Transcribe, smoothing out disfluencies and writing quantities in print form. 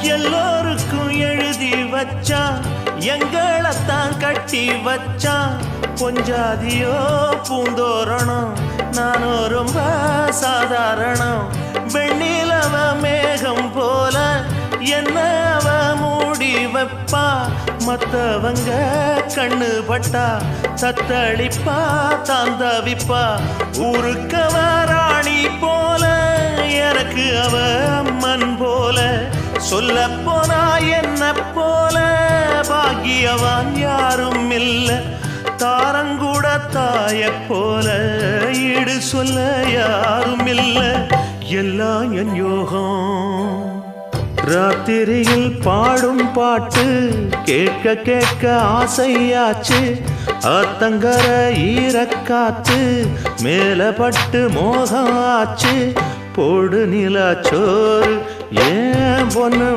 எல்லோருக்கும் எழுதி வச்சான், எங்களைத்தான் கட்டி வச்சான். பொஞ்சாதியோ பூந்தோரணம், நானோ ரொம்ப சாதாரணம். வெண்ணிலவ மேகம் போல என்ன அவ மூடி வைப்பா. மத்தவங்க கண்ணு பட்டா தத்தளிப்பா தாந்தவிப்பா. ஊருக்கவ ராணி போல, எனக்கு அவ அம்மன் போல. சொல்ல போனா என்ன போல பாக்கியவான் யாரும் இல்ல. தாரங்கூட தாய போல ஈடு சொல்ல யாரும் இல்ல. எல்லாம் என் யோகம். ராத்திரியில் பாடும் பாட்டு கேட்க கேட்க ஆசையாச்சு. ஆத்தங்கர ஈரக்காத்து மேல பட்டு மோகம் ஆச்சு. போடு நிலா சோறு ஏன் பொண்ணு